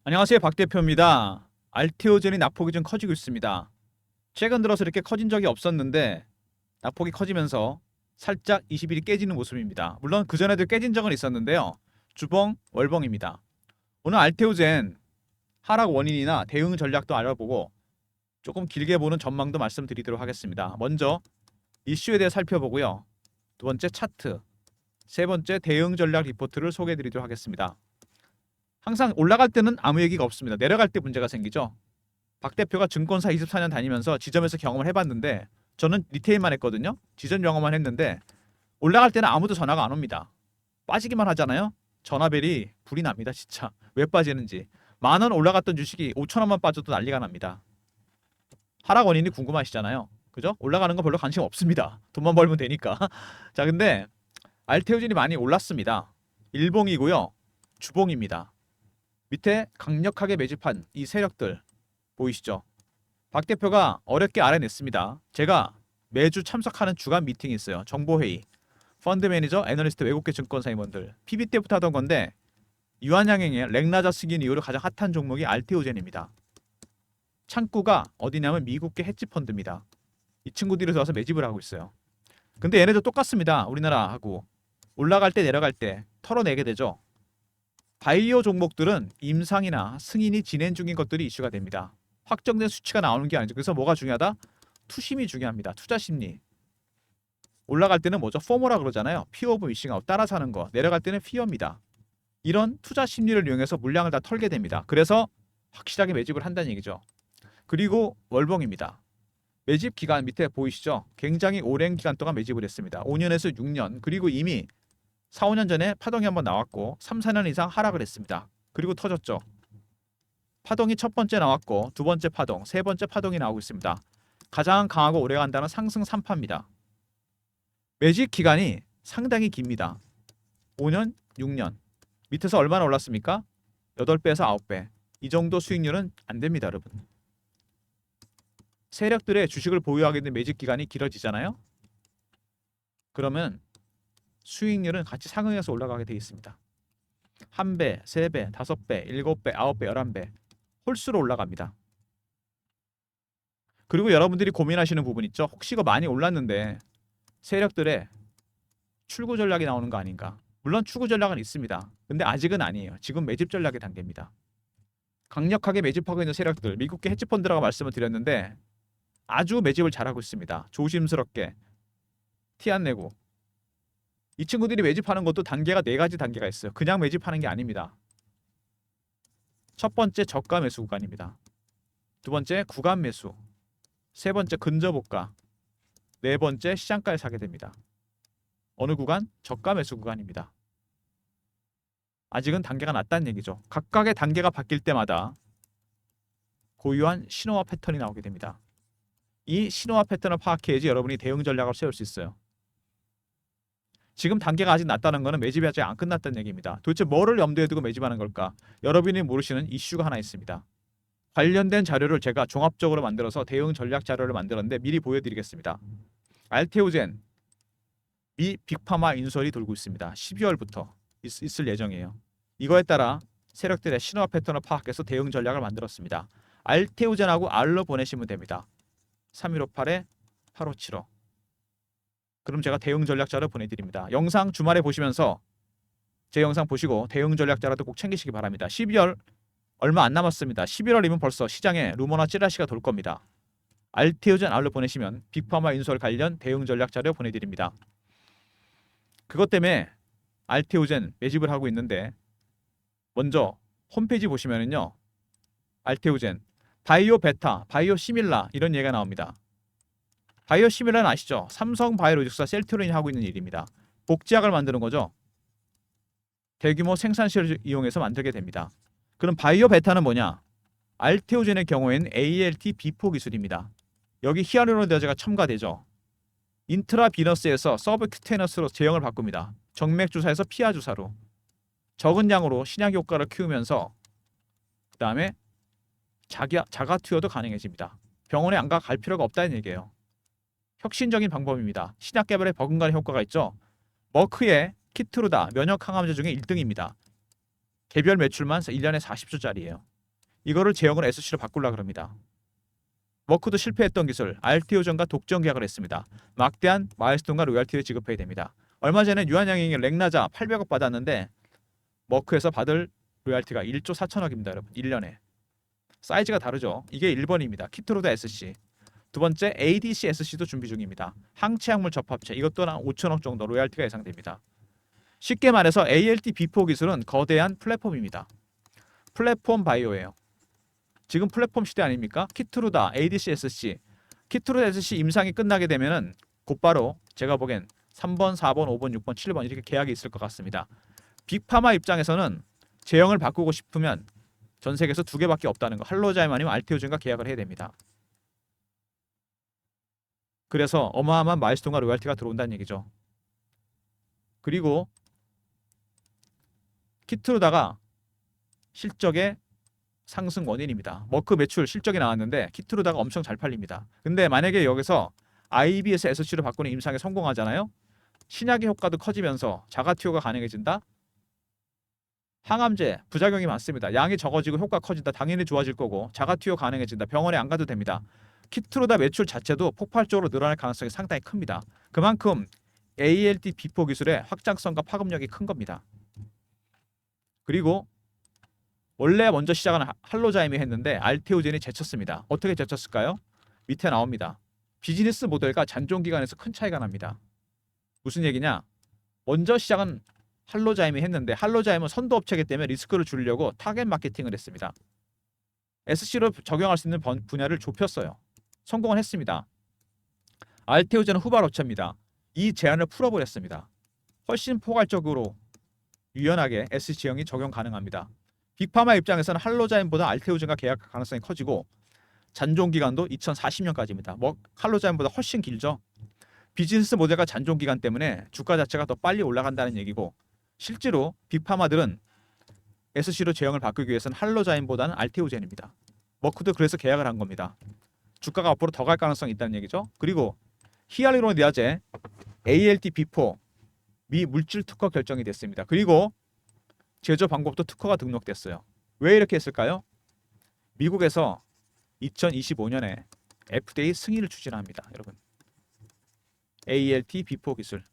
안녕하세요. 박 대표입니다. 알테오젠이 낙폭이 좀 커지고 있습니다. 최근 들어서 이렇게 커진 적이 없었는데 낙폭이 커지면서 살짝 20일이 깨지는 모습입니다. 물론 그전에도 깨진 적은 있었는데요. 주봉, 월봉입니다. 오늘 알테오젠 하락 원인이나 대응 전략도 알아보고 조금 길게 보는 전망도 말씀드리도록 하겠습니다. 먼저 이슈에 대해 살펴보고요. 두 번째 차트, 세 번째 대응 전략 리포트를 소개해드리도록 하겠습니다. 항상 올라갈 때는 아무 얘기가 없습니다. 내려갈 때 문제가 생기죠. 박 대표가 증권사 24년 다니면서 지점에서 경험을 해봤는데 저는 리테일만 했거든요. 지점 영업만 했는데 올라갈 때는 아무도 전화가 안 옵니다. 빠지기만 하잖아요. 전화벨이 불이 납니다. 진짜. 왜 빠지는지. 10,000원 올라갔던 주식이 5,000원만 빠져도 난리가 납니다. 하락 원인이 궁금하시잖아요. 그죠? 올라가는 거 별로 관심 없습니다. 돈만 벌면 되니까. 자, 근데 알테오진이 많이 올랐습니다. 일봉이고요. 주봉입니다. 밑에 강력하게 매집한 이 세력들 보이시죠? 박 대표가 어렵게 알아냈습니다. 제가 매주 참석하는 주간 미팅이 있어요. 정보회의, 펀드 매니저, 애널리스트, 외국계 증권사 임원들. PB 때부터 하던 건데 유한양행의 렉나자 승인 이후로 가장 핫한 종목이 알테오젠입니다. 창구가 어디냐면 미국계 헤지펀드입니다. 이 친구들이 들어와서 매집을 하고 있어요. 근데 얘네도 똑같습니다. 우리나라하고 올라갈 때 내려갈 때 털어내게 되죠. 바이오 종목들은 임상이나 승인이 진행 중인 것들이 이슈가 됩니다. 확정된 수치가 나오는 게 아니죠. 그래서 뭐가 중요하다? 투심이 중요합니다. 투자 심리. 올라갈 때는 뭐죠? 포모라 그러잖아요. 피어 오브 위싱 아웃 따라 사는 거. 내려갈 때는 피어입니다. 이런 투자 심리를 이용해서 물량을 다 털게 됩니다. 그래서 확실하게 매집을 한다는 얘기죠. 그리고 월봉입니다. 매집 기간 밑에 보이시죠? 굉장히 오랜 기간 동안 매집을 했습니다. 5년에서 6년. 그리고 이미 4, 5년 전에 파동이 한번 나왔고 3, 4년 이상 하락을 했습니다. 그리고 터졌죠. 파동이 첫 번째 나왔고 두 번째 파동, 세 번째 파동이 나오고 있습니다. 가장 강하고 오래간다는 상승 3파입니다. 매집 기간이 상당히 깁니다. 5년, 6년. 밑에서 얼마나 올랐습니까? 8배에서 9배. 이 정도 수익률은 안 됩니다, 여러분. 세력들의 주식을 보유하게 된 매집 기간이 길어지잖아요. 그러면 수익률은 같이 상응해서 올라가게 되어 있습니다. 1배, 3배, 5배, 7배, 9배, 11배 홀수로 올라갑니다. 그리고 여러분들이 고민하시는 부분 있죠. 혹시 이거 많이 올랐는데 세력들의 출구 전략이 나오는 거 아닌가. 물론 출구 전략은 있습니다. 근데 아직은 아니에요. 지금 매집 전략의 단계입니다. 강력하게 매집하고 있는 세력들, 미국계 헤지펀드라고 말씀을 드렸는데 아주 매집을 잘하고 있습니다. 조심스럽게 티 안 내고. 이 친구들이 매집하는 것도 단계가 4가지 단계가 있어요. 그냥 매집하는 게 아닙니다. 첫 번째 저가 매수 구간입니다. 두 번째 구간 매수. 세 번째 근접호가. 네 번째 시장가에 사게 됩니다. 어느 구간? 저가 매수 구간입니다. 아직은 단계가 낮다는 얘기죠. 각각의 단계가 바뀔 때마다 고유한 신호와 패턴이 나오게 됩니다. 이 신호와 패턴을 파악해야지 여러분이 대응 전략을 세울 수 있어요. 지금 단계가 아직 낮다는 것은 매집이 아직 안 끝났다는 얘기입니다. 도대체 뭐를 염두에 두고 매집하는 걸까? 여러분이 모르시는 이슈가 하나 있습니다. 관련된 자료를 제가 종합적으로 만들어서 대응 전략 자료를 만들었는데 미리 보여드리겠습니다. 알테오젠 미 빅파마 인수설이 돌고 있습니다. 12월부터 있을 예정이에요. 이거에 따라 세력들의 신호와 패턴을 파악해서 대응 전략을 만들었습니다. 알테오젠하고 R로 보내시면 됩니다. 3158-8575. 그럼 제가 대응 전략자를 보내드립니다. 영상 주말에 보시면서 제 영상 보시고 대응 전략자라도 꼭 챙기시기 바랍니다. 12월 얼마 안 남았습니다. 11월이면 벌써 시장에 루머나 찌라시가 돌 겁니다. 알테오젠 R로 보내시면 빅파마 인수설 관련 대응 전략 자료 보내드립니다. 그것 때문에 알테오젠 매집을 하고 있는데 먼저 홈페이지 보시면은요. 알테오젠 바이오 베타, 바이오 시밀라 이런 얘기가 나옵니다. 바이오 시밀라는 아시죠? 삼성 바이오로직스와 셀트리온이 하고 있는 일입니다. 복제약을 만드는 거죠. 대규모 생산실을 이용해서 만들게 됩니다. 그럼 바이오 베타는 뭐냐? 알테오젠의 경우에는 ALT 비포 기술입니다. 여기 히알루론데오제가 첨가되죠. 인트라비너스에서 서브큐테너스로 제형을 바꿉니다. 정맥 주사에서 피하 주사로 적은 양으로 신약 효과를 키우면서 그 다음에 자가 투여도 가능해집니다. 병원에 안 갈 필요가 없다는 얘기예요. 혁신적인 방법입니다. 신약 개발에 버금가는 효과가 있죠. 머크의 키트루다 면역 항암제 중에 1등입니다. 개별 매출만 1년에 40조짜리예요. 이거를 제형을 SC로 바꾸려고 합니다. 머크도 실패했던 기술 알티오전과 독점 계약을 했습니다. 막대한 마일스톤과 로열티를 지급해야 됩니다. 얼마 전에 유한양이 렉나자 800억 받았는데 머크에서 받을 로열티가 1조 4천억입니다. 여러분 1년에. 사이즈가 다르죠. 이게 1번입니다. 키트로드 SC. 두 번째 ADC SC도 준비 중입니다. 항체약물 접합체 이것도 한 5천억 정도 로열티가 예상됩니다. 쉽게 말해서 ALT B4 기술은 거대한 플랫폼입니다. 플랫폼 바이오예요. 지금 플랫폼 시대 아닙니까? 키트루다, ADC, SC. 키트루다, SC 임상이 끝나게 되면은 곧바로 제가 보기엔 3번, 4번, 5번, 6번, 7번 이렇게 계약이 있을 것 같습니다. 빅파마 입장에서는 제형을 바꾸고 싶으면 전 세계에서 두 개밖에 없다는 거. 할로자임 아니면 알테오젠과 계약을 해야 됩니다. 그래서 어마어마한 마일스톤과 로열티가 들어온다는 얘기죠. 그리고 키트루다가 실적의 상승 원인입니다. 머크 매출 실적이 나왔는데 키트루다가 엄청 잘 팔립니다. 근데 만약에 여기서 IBS SC로 바꾸는 임상에 성공하잖아요. 신약의 효과도 커지면서 자가투여가 가능해진다. 항암제 부작용이 많습니다. 양이 적어지고 효과 커진다. 당연히 좋아질 거고 자가투여 가능해진다. 병원에 안 가도 됩니다. 키트루다 매출 자체도 폭발적으로 늘어날 가능성이 상당히 큽니다. 그만큼 ALT B4 기술의 확장성과 파급력이 큰 겁니다. 그리고 원래 먼저 시작은 할로자임이 했는데 알테오젠이 제쳤습니다. 어떻게 제쳤을까요? 밑에 나옵니다. 비즈니스 모델과 잔존기간에서 큰 차이가 납니다. 무슨 얘기냐? 먼저 시작은 할로자임이 했는데 할로자임은 선도업체이기 때문에 리스크를 줄이려고 타겟 마케팅을 했습니다. SC로 적용할 수 있는 분야를 좁혔어요. 성공을 했습니다. 알테오젠은 후발업체입니다. 이 제한을 풀어버렸습니다. 훨씬 포괄적으로 유연하게 SC형이 적용 가능합니다. 빅파마 입장에서는 할로자임보다 알테오젠과 계약 가능성이 커지고 잔존기간도 2040년까지입니다. 할로자임보다 훨씬 길죠. 비즈니스 모델과 잔존기간 때문에 주가 자체가 더 빨리 올라간다는 얘기고 실제로 빅파마들은 SC로 제형을 바꾸기 위해서는 할로자임보다는 알테오젠입니다. 머크도 그래서 계약을 한 겁니다. 주가가 앞으로 더 갈 가능성이 있다는 얘기죠. 그리고 히알루로니아제 ALT B4 미 물질 특허 결정이 됐습니다. 그리고 제조 방법도 특허가 등록됐어요. 왜 이렇게 했을까요? 미국에서 2025년에 FDA 승인을 추진합니다. 여러분. ALT B4 기술.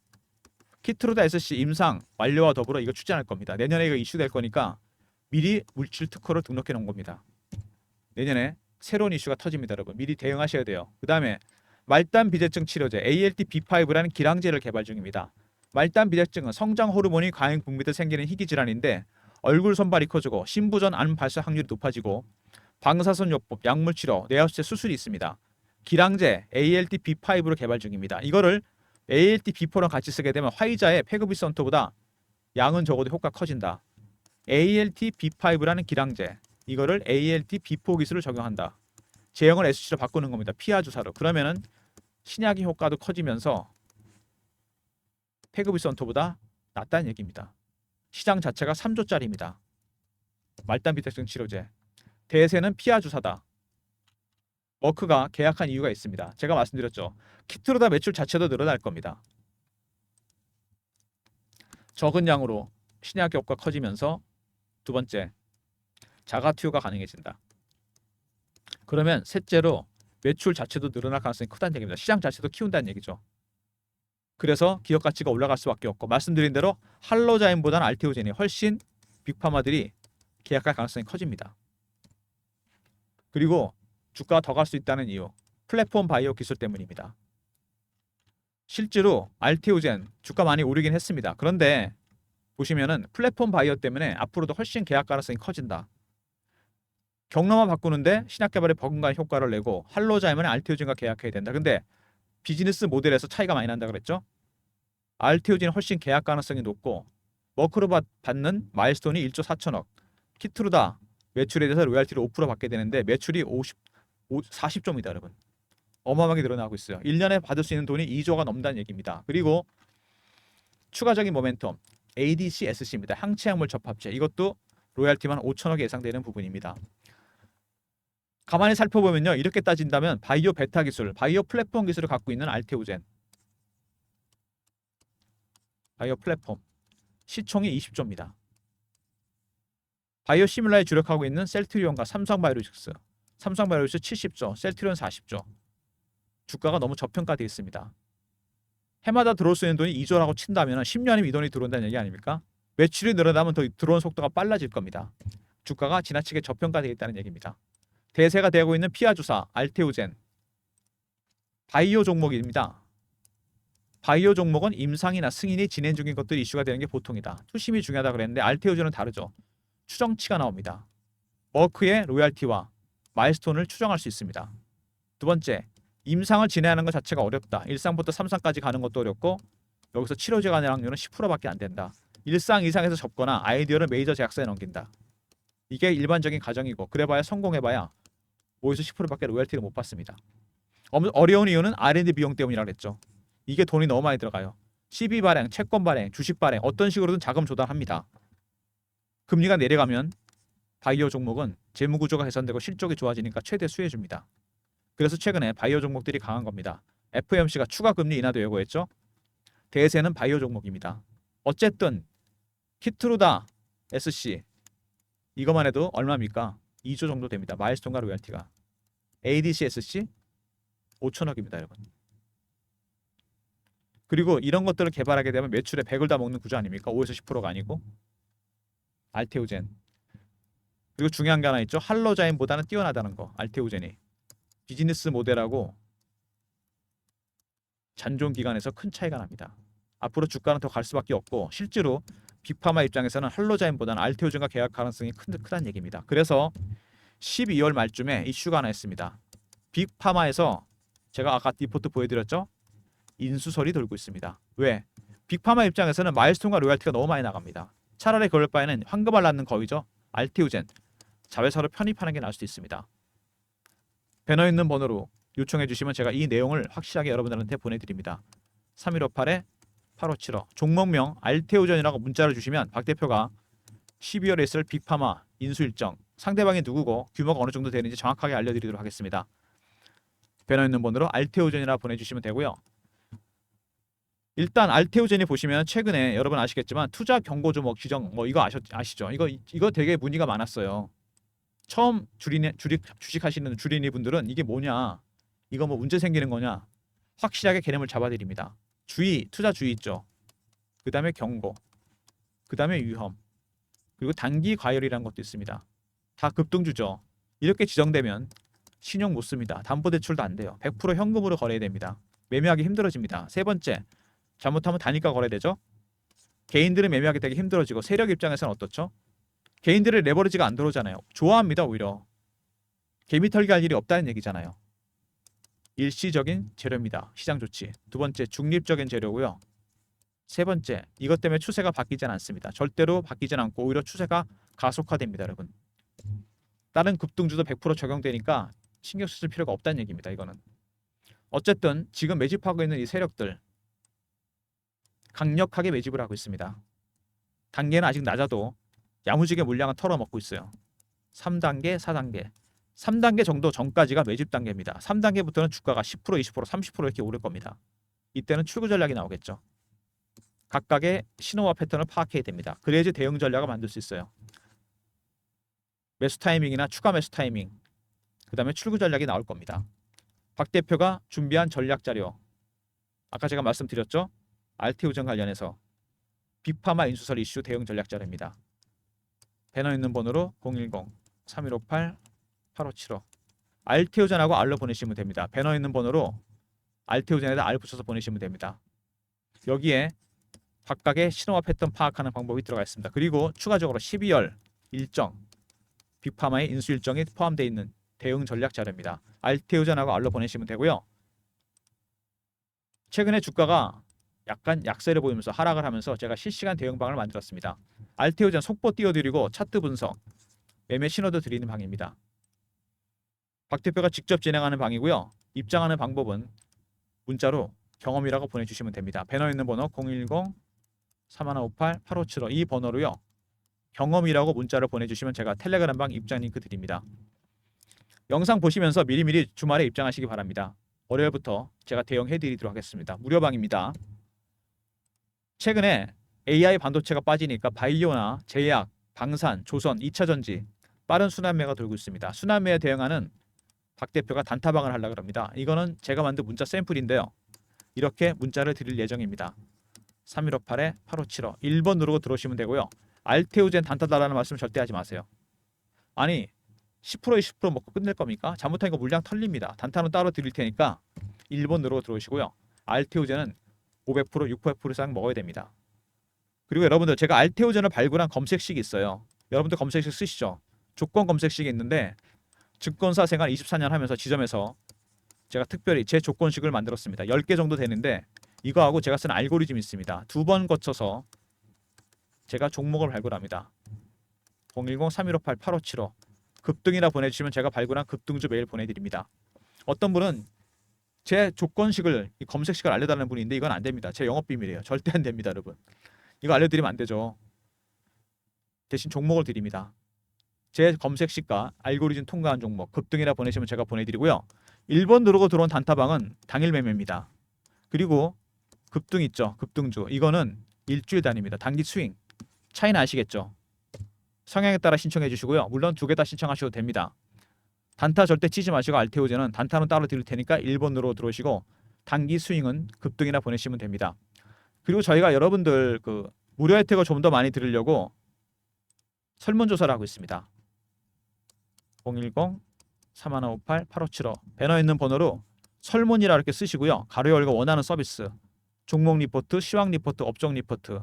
키트루다 SC 임상 완료와 더불어 이거 추진할 겁니다. 내년에 이거 이슈될 거니까 미리 물질 특허를 등록해 놓은 겁니다. 내년에 새로운 이슈가 터집니다. 여러분. 미리 대응하셔야 돼요. 그 다음에 말단 비대증 치료제 ALT B5라는 기량제를 개발 중입니다. 말단 비대증은 성장 호르몬이 과잉 분비돼 생기는 희귀 질환인데 얼굴 손발이 커지고 신부전 암 발생 확률이 높아지고 방사선 요법, 약물 치료, 뇌하수체 수술이 있습니다. 기량제 ALT B5로 개발 중입니다. 이거를 ALT B4랑 같이 쓰게 되면 화이자의 페그비선토보다 양은 적어도 효과 커진다. ALT B5라는 기량제 이거를 ALT B4 기술을 적용한다. 제형을 SC로 바꾸는 겁니다. 피하 주사로. 그러면은 신약의 효과도 커지면서 페그비선토보다 낫다는 얘기입니다. 시장 자체가 3조짜리입니다. 말단 비대증 치료제. 대세는 피하 주사다. 머크가 계약한 이유가 있습니다. 제가 말씀드렸죠. 키트루다 매출 자체도 늘어날 겁니다. 적은 양으로 신약 효과 커지면서 두 번째 자가 투여가 가능해진다. 그러면 셋째로 매출 자체도 늘어날 가능성이 크다는 얘기입니다. 시장 자체도 키운다는 얘기죠. 그래서 기업 가치가 올라갈 수밖에 없고 말씀드린 대로 할로자임보다는 알테오젠이 훨씬 빅파마들이 계약할 가능성이 커집니다. 그리고 주가가 더 갈 수 있다는 이유 플랫폼 바이오 기술 때문입니다. 실제로 알테오젠 주가 많이 오르긴 했습니다. 그런데 보시면은 플랫폼 바이오 때문에 앞으로도 훨씬 계약 가능성이 커진다. 경로만 바꾸는데 신약 개발에 버금가는 효과를 내고 할로자임은 알테오젠과 계약해야 된다. 근데 비즈니스 모델에서 차이가 많이 난다 그랬죠. 알테오젠은 훨씬 계약 가능성이 높고 머크로 받는 마일스톤이 1조 4천억. 키트루다 매출에 대해서 로열티를 5% 받게 되는데 매출이 40조입니다, 여러분. 어마어마하게 늘어나고 있어요. 1년에 받을 수 있는 돈이 2조가 넘는다는 얘기입니다. 그리고 추가적인 모멘텀 ADC SC입니다. 항체약물 접합체. 이것도 로열티만 5천억에 예상되는 부분입니다. 가만히 살펴보면요. 이렇게 따진다면 바이오 베타 기술, 바이오 플랫폼 기술을 갖고 있는 알테오젠. 바이오 플랫폼. 시총이 20조입니다. 바이오 시뮬라에 주력하고 있는 셀트리온과 삼성바이오로직스. 삼성바이오로직스 70조, 셀트리온 40조. 주가가 너무 저평가되어 있습니다. 해마다 들어올 수 있는 돈이 2조라고 친다면 10년이면 이 돈이 들어온다는 얘기 아닙니까? 매출이 늘어나면 더 들어오는 속도가 빨라질 겁니다. 주가가 지나치게 저평가되어 있다는 얘기입니다. 대세가 되고 있는 피아주사, 알테오젠. 바이오 종목입니다. 바이오 종목은 임상이나 승인이 진행 중인 것들이 이슈가 되는 게 보통이다. 투심이 중요하다 그랬는데 알테오젠은 다르죠. 추정치가 나옵니다. 머크의 로얄티와 마일스톤을 추정할 수 있습니다. 두 번째, 임상을 진행하는 것 자체가 어렵다. 1상부터 3상까지 가는 것도 어렵고 여기서 치료제 가능 확률은 10%밖에 안 된다. 1상 이상에서 접거나 아이디어를 메이저 제약사에 넘긴다. 이게 일반적인 가정이고 그래봐야 성공해봐야 5에서 10%밖에 로열티를 못 받습니다. 어려운 이유는 R&D 비용 때문이라고 그랬죠. 이게 돈이 너무 많이 들어가요. CB 발행, 채권 발행, 주식 발행 어떤 식으로든 자금 조달합니다. 금리가 내려가면 바이오 종목은 재무 구조가 개선되고 실적이 좋아지니까 최대 수혜줍니다. 그래서 최근에 바이오 종목들이 강한 겁니다. FOMC가 추가 금리 인하도 예고했죠. 대세는 바이오 종목입니다. 어쨌든 키트루다 SC 이것만 해도 얼마입니까? 2조 정도 됩니다. 마일스톤과 로열티가. ADC SC 5천억입니다, 여러분. 그리고 이런 것들을 개발하게 되면 매출의 100을 다 먹는 구조 아닙니까? 5에서 10%가 아니고. 알테오젠. 그리고 중요한 게 하나 있죠. 할로자인보다는 뛰어나다는 거. 알테오젠이. 비즈니스 모델하고 잔존 기간에서 큰 차이가 납니다. 앞으로 주가는 더 갈 수밖에 없고 실제로 빅파마 입장에서는 할로자인보다는 알테오젠과 계약 가능성이 크다는 얘기입니다. 그래서 12월 말쯤에 이슈가 하나 있습니다. 빅파마에서 제가 아까 리포트 보여드렸죠? 인수설이 돌고 있습니다. 왜? 빅파마 입장에서는 마일스톤과 로얄티가 너무 많이 나갑니다. 차라리 그럴 바에는 황금알 낳는 거위죠. 알테오젠 자회사로 편입하는 게 나을 수도 있습니다. 배너 있는 번호로 요청해 주시면 제가 이 내용을 확실하게 여러분들한테 보내드립니다. 3158-8575 종목명 알테오젠이라고 문자를 주시면 박 대표가 12월에 있을 빅파마 인수 일정 상대방이 누구고 규모가 어느 정도 되는지 정확하게 알려드리도록 하겠습니다. 배너 있는 번호로 알테오젠이라 보내주시면 되고요. 일단 알테오젠이 보시면 최근에 여러분 아시겠지만 투자 경고 종목 지정 이거 아시죠? 이거 되게 문의가 많았어요. 처음 주식하시는 주린이 분들은 이게 뭐냐, 이거 뭐 문제 생기는 거냐, 확실하게 개념을 잡아드립니다. 투자 주의 있죠. 그 다음에 경고, 그 다음에 위험, 그리고 단기 과열이라는 것도 있습니다. 다 급등주죠. 이렇게 지정되면 신용 못 씁니다. 담보대출도 안 돼요. 100% 현금으로 거래해야 됩니다. 매매하기 힘들어집니다. 세 번째, 잘못하면 단위가 거래되죠. 개인들은 매매하기 되게 힘들어지고 세력 입장에서는 어떻죠? 개인들의 레버리지가 안 들어오잖아요. 좋아합니다. 오히려 개미 털기 할 일이 없다는 얘기잖아요. 일시적인 재료입니다. 시장 조치. 두 번째, 중립적인 재료고요. 세 번째, 이것 때문에 추세가 바뀌지는 않습니다. 절대로 바뀌지는 않고 오히려 추세가 가속화됩니다. 여러분, 다른 급등주도 100% 적용되니까 신경 쓸 필요가 없다는 얘기입니다. 이거는 어쨌든 지금 매집하고 있는 이 세력들 강력하게 매집을 하고 있습니다. 단계는 아직 낮아도 야무지게 물량을 털어먹고 있어요. 3단계, 4단계. 3단계 정도 전까지가 매집 단계입니다. 3단계부터는 주가가 10%, 20%, 30% 이렇게 오를 겁니다. 이때는 출구 전략이 나오겠죠. 각각의 신호와 패턴을 파악해야 됩니다. 그래야지 대응 전략을 만들 수 있어요. 매수 타이밍이나 추가 매수 타이밍, 그 다음에 출구 전략이 나올 겁니다. 박 대표가 준비한 전략 자료, 아까 제가 말씀드렸죠. 알테오젠 관련해서 빅파마 인수설 이슈 대응 전략 자료입니다. 배너 있는 번호로 010-3158-8575 알테오젠하고 R로 보내시면 됩니다. 배너 있는 번호로 알테오젠에다 R 붙여서 보내시면 됩니다. 여기에 각각의 신호와 패턴 파악하는 방법이 들어가 있습니다. 그리고 추가적으로 12월 일정, 빅파마의 인수 일정이 포함되어 있는 대응 전략 자료입니다. 알테오젠하고 R로 보내시면 되고요. 최근에 주가가 약간 약세를 보이면서 하락을 하면서 제가 실시간 대응방을 만들었습니다. 알테오젠 속보 띄워드리고 차트 분석, 매매 신호도 드리는 방입니다. 박 대표가 직접 진행하는 방이고요. 입장하는 방법은 문자로 경험이라고 보내주시면 됩니다. 배너 있는 번호 010-3158-8575 이 번호로요. 경험이라고 문자를 보내주시면 제가 텔레그램 방 입장 링크 드립니다. 영상 보시면서 미리미리 주말에 입장하시기 바랍니다. 월요일부터 제가 대응해드리도록 하겠습니다. 무료방입니다. 최근에 AI 반도체가 빠지니까 바이오나 제약, 방산, 조선, 2차 전지 빠른 순환매가 돌고 있습니다. 순환매에 대응하는 박 대표가 단타방을 하려고 합니다. 이거는 제가 만든 문자 샘플인데요. 이렇게 문자를 드릴 예정입니다. 3158-8575 1번 누르고 들어오시면 되고요. 알테오젠 단타다라는 말씀 절대 하지 마세요. 아니 10%에 10% 먹고 끝낼 겁니까? 잘못하니까 물량 털립니다. 단타는 따로 드릴 테니까 1번 누르고 들어오시고요. 알테오젠은 500%, 600% 이상 먹어야 됩니다. 그리고 여러분들 제가 알테오젠을 발굴한 검색식이 있어요. 여러분들 검색식 쓰시죠? 조건 검색식이 있는데 증권사 생활 24년 하면서 지점에서 제가 특별히 제 조건식을 만들었습니다. 10개 정도 되는데 이거하고 제가 쓴 알고리즘이 있습니다. 2번 거쳐서 제가 종목을 발굴합니다. 010-3158-8575 급등이라 보내주시면 제가 발굴한 급등주 메일 보내드립니다. 어떤 분은 제 조건식을 이 검색식을 알려달라는 분이 있는데 이건 안 됩니다. 제 영업 비밀이에요. 절대 안 됩니다, 여러분. 이거 알려드리면 안 되죠. 대신 종목을 드립니다. 제 검색식과 알고리즘 통과한 종목 급등이라 보내시면 제가 보내드리고요. 1번 누르고 들어온 단타방은 당일 매매입니다. 그리고 급등 있죠. 급등주. 이거는 일주일 단위입니다. 단기 스윙. 차이는 아시겠죠? 성향에 따라 신청해 주시고요. 물론 2개 다 신청하셔도 됩니다. 단타 절대 치지 마시고 알테오젠은 단타는 따로 드릴 테니까 1번 누르고 들어오시고 단기 스윙은 급등이나 보내시면 됩니다. 그리고 저희가 여러분들 그 무료 혜택을 좀 더 많이 드리려고 설문조사를 하고 있습니다. 010-3158-8575 배너에 있는 번호로 설문이라 이렇게 쓰시고요. 가로 열고 원하는 서비스 종목 리포트, 시황 리포트, 업종 리포트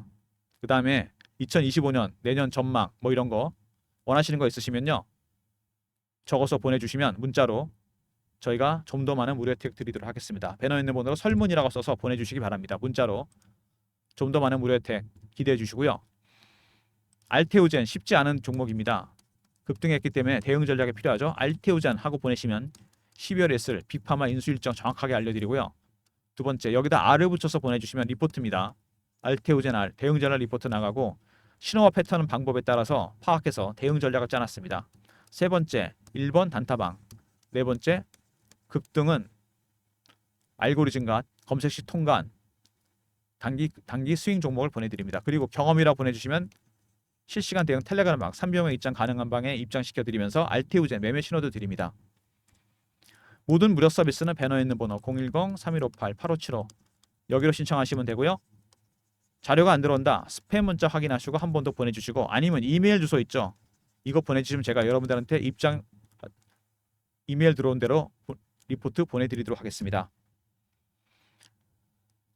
그 다음에 2025년 내년 전망 뭐 이런 거 원하시는 거 있으시면요. 적어서 보내주시면 문자로 저희가 좀 더 많은 무료 혜택 드리도록 하겠습니다. 배너에 있는 번호로 설문이라고 써서 보내주시기 바랍니다. 문자로 좀 더 많은 무료 혜택 기대해 주시고요. 알테오젠 쉽지 않은 종목입니다. 급등했기 때문에 대응 전략이 필요하죠. 알테오젠 하고 보내시면 12월에 있을 빅파마 인수 일정 정확하게 알려드리고요. 두 번째 여기다 R을 붙여서 보내주시면 리포트입니다. 알테오젠 R 대응 전략 리포트 나가고 신호와 패턴 방법에 따라서 파악해서 대응 전략을 짜놨습니다. 세 번째 1번 단타방, 네 번째 급등은 알고리즘과 검색식 통과한 단기 스윙 종목을 보내드립니다. 그리고 경험이라 보내주시면 실시간 대응 텔레그램 방 3병에 입장 가능한 방에 입장시켜드리면서 알테오젠 매매 신호도 드립니다. 모든 무료 서비스는 배너에 있는 번호 010-3158-8575 여기로 신청하시면 되고요. 자료가 안 들어온다. 스팸 문자 확인하시고 한 번 더 보내주시고 아니면 이메일 주소 있죠. 이거 보내주시면 제가 여러분들한테 입장 이메일 들어온 대로 리포트 보내드리도록 하겠습니다.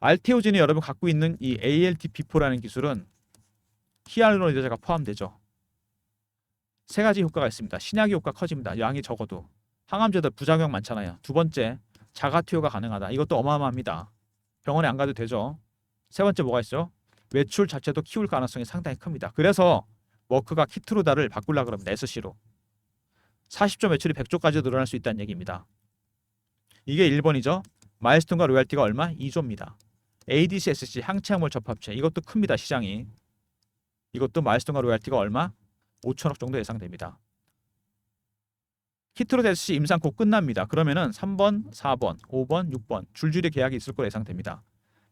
알테오젠이 여러분 갖고 있는 이 ALT-B4라는 기술은 히알루론이자가 포함되죠. 세 가지 효과가 있습니다. 신약의 효과 커집니다. 양이 적어도. 항암제도 부작용 많잖아요. 두 번째, 자가 투여가 가능하다. 이것도 어마어마합니다. 병원에 안 가도 되죠. 세 번째 뭐가 있죠? 매출 자체도 키울 가능성이 상당히 큽니다. 그래서 머크가 키트루다를 바꾸려고 합니다. SC로. 40조 매출이 100조까지 늘어날 수 있다는 얘기입니다. 이게 1번이죠. 마일스톤과 로얄티가 얼마? 2조입니다. ADC, SC, 항체화물 접합체 이것도 큽니다. 시장이. 이것도 마일스톤과 로얄티가 얼마? 5천억 정도 예상됩니다. 키트루다 SC 임상 곧 끝납니다. 그러면은 3번, 4번, 5번, 6번 줄줄이 계약이 있을 거로 예상됩니다.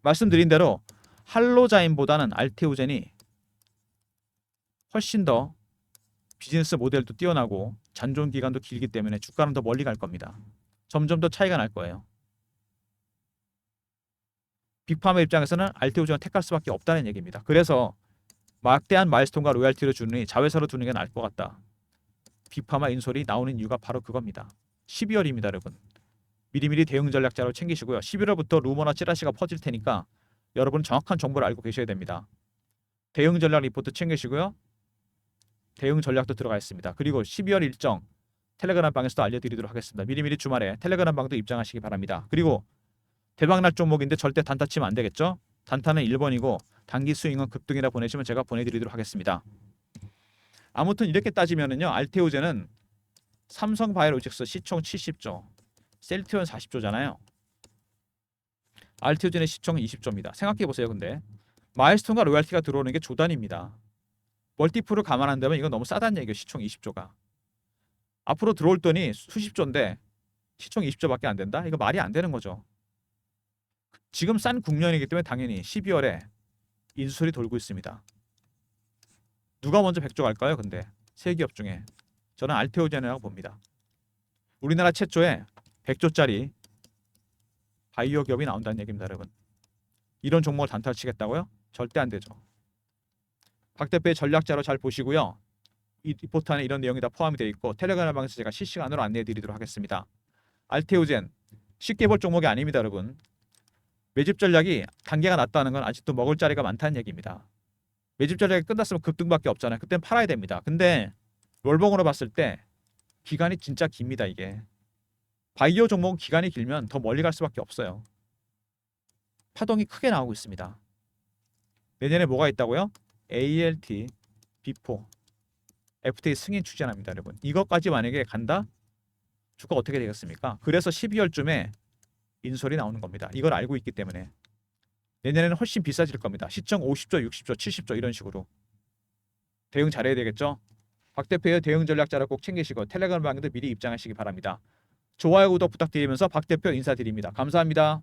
말씀드린 대로 할로자인보다는 알테오젠이 훨씬 더 비즈니스 모델도 뛰어나고 잔존 기간도 길기 때문에 주가는 더 멀리 갈 겁니다. 점점 더 차이가 날 거예요. 빅파마 입장에서는 알테오젠을 택할 수밖에 없다는 얘기입니다. 그래서 막대한 마일스톤과 로얄티를 주느니 자회사로 두는 게 나을 것 같다. 빅파마 인솔이 나오는 이유가 바로 그겁니다. 12월입니다, 여러분. 미리미리 대응 전략자로 챙기시고요. 11월부터 루머나 찌라시가 퍼질 테니까 여러분 정확한 정보를 알고 계셔야 됩니다. 대응 전략 리포트 챙기시고요. 대응 전략도 들어가 있습니다. 그리고 12월 일정 텔레그램 방에서도 알려드리도록 하겠습니다. 미리미리 주말에 텔레그램 방도 입장하시기 바랍니다. 그리고 대박날 종목인데 절대 단타 치면 안 되겠죠? 단타는 1번이고 단기 스윙은 급등이라 보내시면 제가 보내드리도록 하겠습니다. 아무튼 이렇게 따지면은요, 알테오젠은 삼성바이오로직스 시총 70조, 셀트리온 40조잖아요. 알테오젠의 시총은 20조입니다. 생각해보세요. 근데 마일스톤과 로얄티가 들어오는 게 조단입니다. 멀티플을 감안한다면 이건 너무 싸다는 얘기예요. 시총 20조가. 앞으로 들어올 돈이 수십조인데 시총 20조밖에 안 된다? 이거 말이 안 되는 거죠. 지금 싼 국면이기 때문에 당연히 12월에 인수설이 돌고 있습니다. 누가 먼저 100조 갈까요? 근데 세 기업 중에 저는 알테오젠이라고 봅니다. 우리나라 최초의 100조짜리 바이오 기업이 나온다는 얘기입니다, 여러분. 이런 종목을 단타를 치겠다고요? 절대 안 되죠. 박 대표의 전략자로 잘 보시고요. 이 리포트 안에 이런 내용이 다 포함이 되어 있고 텔레그램 방에서 제가 실시간으로 안내해 드리도록 하겠습니다. 알테오젠 쉽게 볼 종목이 아닙니다, 여러분. 매집 전략이 단계가 낮다는 건 아직도 먹을 자리가 많다는 얘기입니다. 매집 전략이 끝났으면 급등밖에 없잖아요. 그땐 팔아야 됩니다. 근데 롤봉으로 봤을 때 기간이 진짜 깁니다, 이게. 바이오 종목은 기간이 길면 더 멀리 갈 수밖에 없어요. 파동이 크게 나오고 있습니다. 내년에 뭐가 있다고요? ALT, B4, FTA 승인 추진합니다, 여러분. 이것까지 만약에 간다? 주가 어떻게 되겠습니까? 그래서 12월쯤에 인솔이 나오는 겁니다. 이걸 알고 있기 때문에 내년에는 훨씬 비싸질 겁니다. 시청 50조, 60조, 70조 이런 식으로 대응 잘해야 되겠죠? 박 대표의 대응 전략자를 꼭 챙기시고 텔레그램 방에도 미리 입장하시기 바랍니다. 좋아요, 구독 부탁드리면서 박 대표 인사드립니다. 감사합니다.